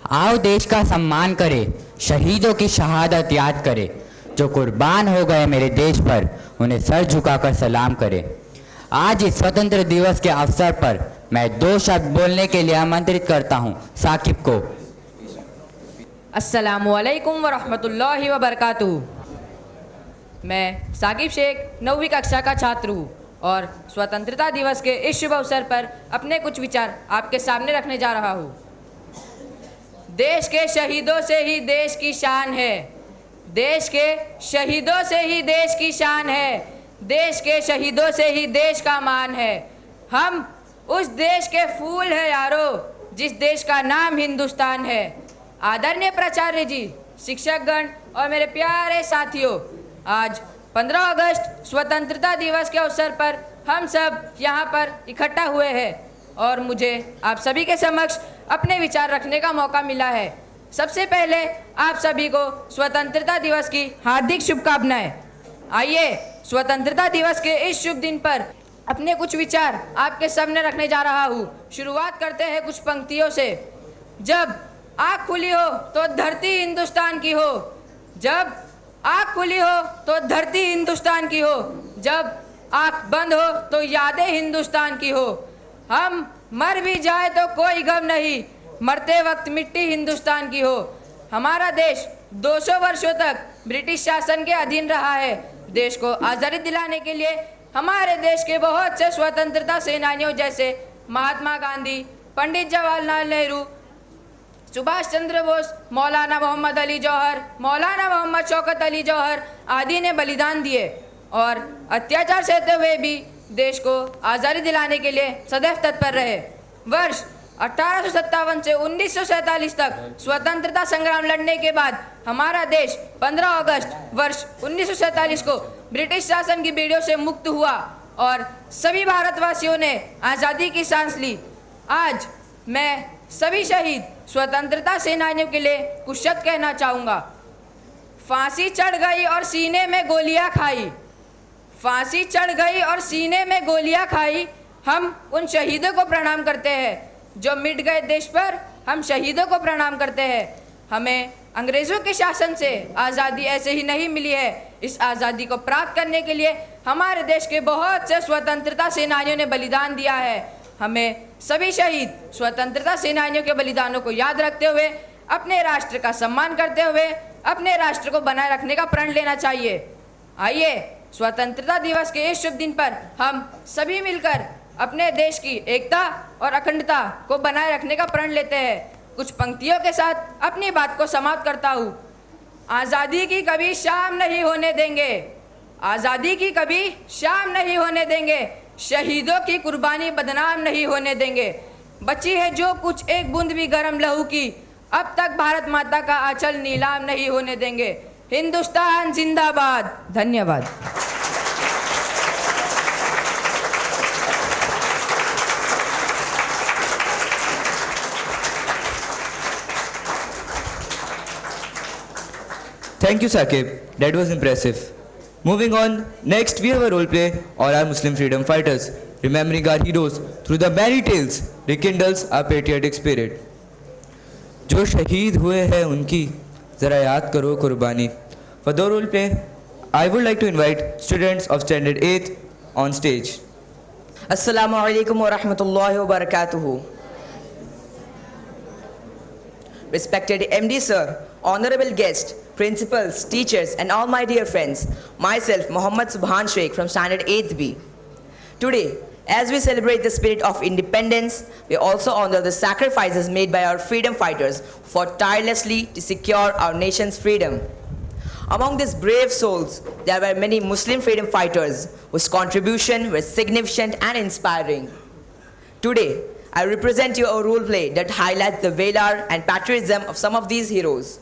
आओ देश का सम्मान करें, शहीदों की शहादत याद करें। जो कुर्बान हो गए मेरे देश पर, उन्हें सर झुकाकर सलाम करें। आज इस स्वतंत्र दिवस के अवसर पर मैं 2 शब्द बोलने के लिए आमंत्रित करता हूं साकिब को। अस्सलामुअलैकुम वरहमतुल्लाहि वबरकातुहू। मैं साकिब शेख 9वीं कक्षा का छात्र हूँ और स्वतंत्रता दिवस के इस शुभ अवसर पर अपने कुछ विचार आपके सामने रखने जा रहा हूँ। देश के शहीदों से ही देश की शान है, देश के शहीदों से ही देश की शान है, देश के शहीदों से ही देश का मान है। हम उस देश के फूल हैं यारो, जिस देश का नाम हिंदुस्तान है। आदरणीय प्राचार्य जी, शिक्षकगण और मेरे प्यारे साथियों, आज 15 अगस्त स्वतंत्रता दिवस के अवसर पर हम सब यहाँ पर इकट्ठा हुए हैं और मुझे आप सभी के समक्ष अपने विचार रखने का मौका मिला है। सबसे पहले आप सभी को स्वतंत्रता दिवस की हार्दिक शुभकामनाएं। आइए स्वतंत्रता दिवस के इस शुभ दिन पर अपने कुछ विचार आपके सामने रखने जा रहा हूँ। शुरुआत करते हैं कुछ पंक्तियों से। जब आँख खुली हो तो धरती हिंदुस्तान की हो, जब आँख खुली हो तो धरती हिंदुस्तान की हो, जब आँख बंद हो तो यादें हिंदुस्तान की हो। हम मर भी जाए तो कोई गम नहीं, मरते वक्त मिट्टी हिंदुस्तान की हो। हमारा देश 200 वर्षों तक ब्रिटिश शासन के अधीन रहा है। देश को आज़ादी दिलाने के लिए हमारे देश के बहुत से स्वतंत्रता सेनानियों जैसे महात्मा गांधी, पंडित जवाहरलाल नेहरू, सुभाष चंद्र बोस, मौलाना मोहम्मद अली जौहर, मौलाना मोहम्मद शौकत अली जौहर आदि ने बलिदान दिए और अत्याचार सहते हुए भी देश को आज़ादी दिलाने के लिए सदैव तत्पर रहे। वर्ष 1857 से 1947 तक स्वतंत्रता संग्राम लड़ने के बाद हमारा देश 15 अगस्त वर्ष 1947 को ब्रिटिश शासन की बेड़ियों से मुक्त हुआ और सभी भारतवासियों ने आज़ादी की सांस ली। आज मैं सभी शहीद स्वतंत्रता सेनानियों के लिए कुछ शब्द कहना चाहूँगा। फांसी चढ़ गई और सीने में गोलियाँ खाई, फांसी चढ़ गई और सीने में गोलियाँ खाई। हम उन शहीदों को प्रणाम करते हैं जो मिट गए देश पर, हम शहीदों को प्रणाम करते हैं। हमें अंग्रेज़ों के शासन से आज़ादी ऐसे ही नहीं मिली है। इस आज़ादी को प्राप्त करने के लिए हमारे देश के बहुत से स्वतंत्रता सेनानियों ने बलिदान दिया है। हमें सभी शहीद स्वतंत्रता सेनानियों के बलिदानों को याद रखते हुए, अपने राष्ट्र का सम्मान करते हुए, अपने राष्ट्र को बनाए रखने का प्रण लेना चाहिए। आइए स्वतंत्रता दिवस के इस शुभ दिन पर हम सभी मिलकर अपने देश की एकता और अखंडता को बनाए रखने का प्रण लेते हैं। कुछ पंक्तियों के साथ अपनी बात को समाप्त करता हूँ। आज़ादी की कभी शाम नहीं होने देंगे, आज़ादी की कभी शाम नहीं होने देंगे, शहीदों की कुर्बानी बदनाम नहीं होने देंगे। बची है जो कुछ एक बूंद भी गर्म लहू की, अब तक भारत माता का आंचल नीलाम नहीं होने देंगे। हिंदुस्तान जिंदाबाद। धन्यवाद। Thank you, Saqib. That was impressive. Moving on, next we have a role play on our Muslim freedom fighters, remembering our heroes through the many tales rekindles our patriotic spirit. जो शहीद हुए हैं उनकी ज़रा याद करो कुर्बानी. For the role play, I would like to invite students of Standard 8 on stage. Assalamu alaikum wa rahmatullahi wa barakatuhu. Respected MD sir, honorable guests, principals, teachers and all my dear friends, myself Muhammad Subhan Sheikh from Standard 8th B. Today, as we celebrate the spirit of independence, we also honor the sacrifices made by our freedom fighters who fought tirelessly to secure our nation's freedom. Among these brave souls, there were many Muslim freedom fighters whose contribution was significant and inspiring. Today, I represent you a role play that highlights the valor and patriotism of some of these heroes.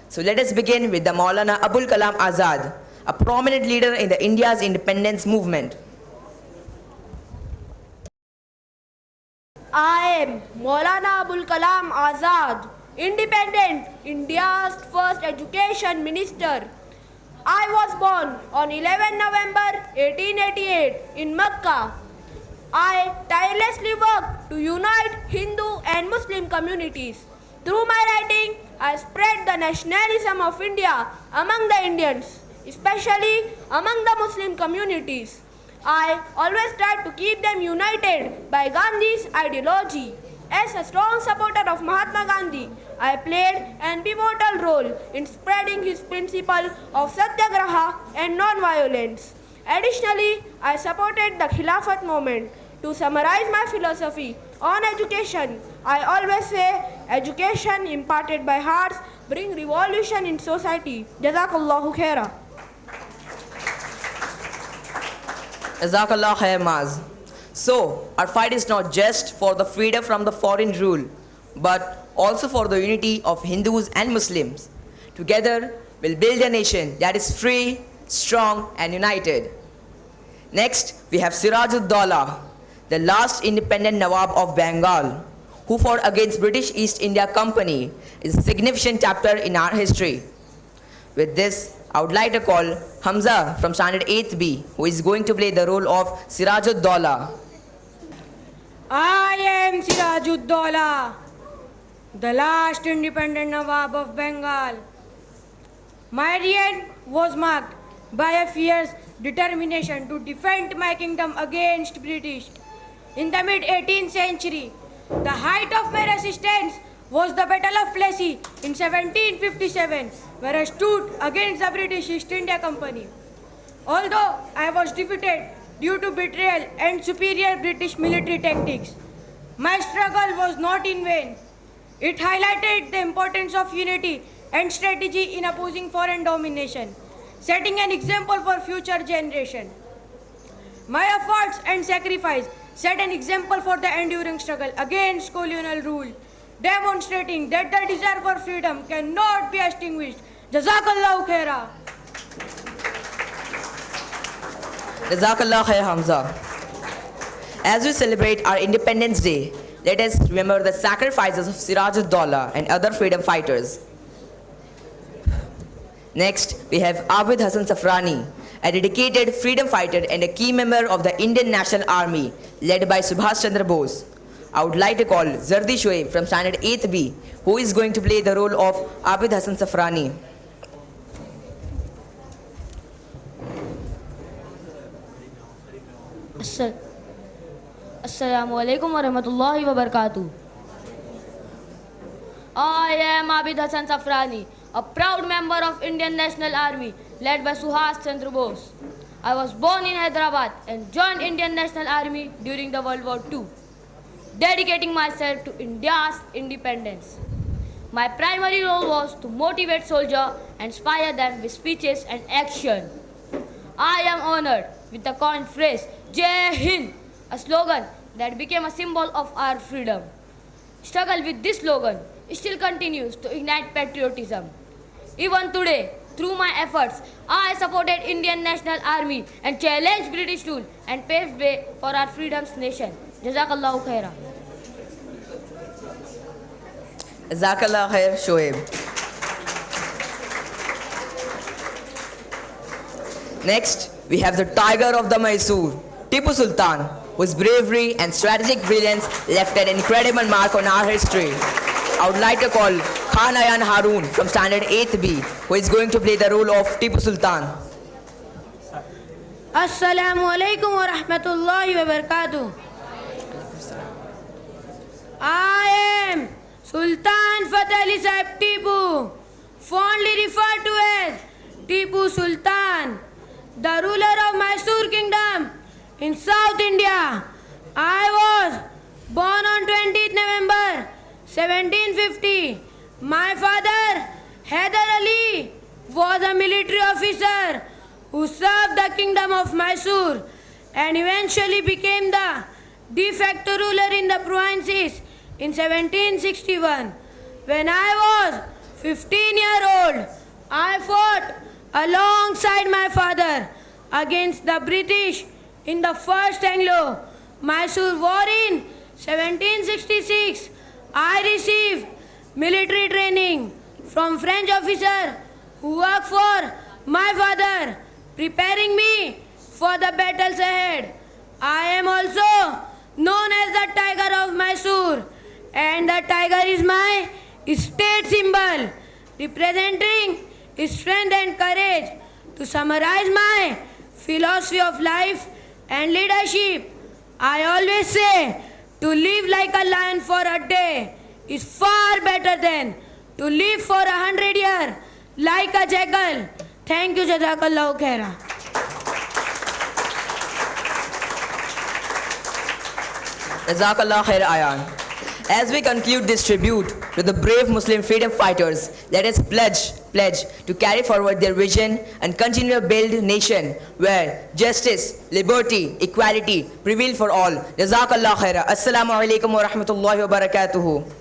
So let us begin with the Maulana Abul Kalam Azad, a prominent leader in the India's independence movement. I am Maulana Abul Kalam Azad, independent India's first education minister. I was born on 11 November 1888 in Mecca. I tirelessly worked to unite Hindu and Muslim communities. Through my writing, I spread the nationalism of India among the Indians, especially among the Muslim communities. I always tried to keep them united by Gandhi's ideology. As a strong supporter of Mahatma Gandhi, I played an pivotal role in spreading his principle of satyagraha and non-violence. Additionally, I supported the Khilafat movement. To summarize my philosophy on education, I always say education imparted by hearts bring revolution in society. Jazakallahu khaira. Jazakallah khair, Maz. So, our fight is not just for the freedom from the foreign rule, but also for the unity of Hindus and Muslims. Together, we'll build a nation that is free, strong, and united. Next, we have Siraj-ud-Daulah, the last independent Nawab of Bengal, who fought against British East India Company, is a significant chapter in our history. With this, I would like to call Hamza from Standard 8th B, who is going to play the role of Siraj-ud-Daulah. I am Siraj-ud-Daulah, the last independent Nawab of Bengal. My reign was marked by a fierce determination to defend my kingdom against British. In the mid-18th century, the height of my resistance was the Battle of Plassey in 1757, where I stood against the British East India Company. Although I was defeated due to betrayal and superior British military tactics, my struggle was not in vain. It highlighted the importance of unity and strategy in opposing foreign domination, setting an example for future generations. My efforts and sacrifice set an example for the enduring struggle against colonial rule, demonstrating that the desire for freedom cannot be extinguished. Jazakallahu khaira. Jazakallah khair, Hamza. As we celebrate our Independence Day, let us remember the sacrifices of Siraj-ud-Daulah and other freedom fighters. Next, we have Abid Hassan Safrani, a dedicated freedom fighter and a key member of the Indian National Army, led by Subhash Chandra Bose. I would like to call Zardi Shoaib from Standard 8th B, who is going to play the role of Abid Hassan Safrani. Assalamu alaikum wa rahmatullahi wa barakatuh. I am Abid Hassan Safrani, a proud member of Indian National Army led by Subhash Chandra Bose. I was born in Hyderabad and joined Indian National Army during the World War II, dedicating myself to India's independence. My primary role was to motivate soldiers and inspire them with speeches and action. I am honored with the coined phrase Jai Hind, a slogan that became a symbol of our freedom. Struggle with this slogan still continues to ignite patriotism. Even today, through my efforts, I supported Indian National Army and challenged British rule and paved way for our freedom's nation. Jazakallahu khaira. Jazakallah khair, Shoaib. Next, we have the tiger of the Mysore, Tipu Sultan, whose bravery and strategic brilliance left an incredible mark on our history. I would like to call Khan Ayan Haroon from Standard 8th B, who is going to play the role of Tipu Sultan. Assalamu alaikum wa rahmatullahi wa barakatuh. I am Sultan Fateh Ali Sahib Tipu, fondly referred to as Tipu Sultan, the ruler of Mysore Kingdom in South India. I was born on 20th November 1750. My father, Hyder Ali, was a military officer who served the kingdom of Mysore and eventually became the de facto ruler in the provinces in 1761. When I was 15 years old, I fought alongside my father against the British in the First Anglo-Mysore War in 1766. I received military training from French officer who worked for my father, preparing me for the battles ahead. I am also known as the Tiger of Mysore, and the tiger is my state symbol representing strength and courage. To summarize my philosophy of life and leadership, I always say to live like a lion for a day is far better than to live for 100 years like a jackal. Thank you, Jazakallahu khaira. Jazakallah khair Ayan. As we conclude this tribute to the brave Muslim freedom fighters, let us pledge to carry forward their vision and continue to build a nation where justice, liberty, equality prevail for all. Jazakallah khair. Assalamu alaikum wa rahmatullahi wa barakatuhu.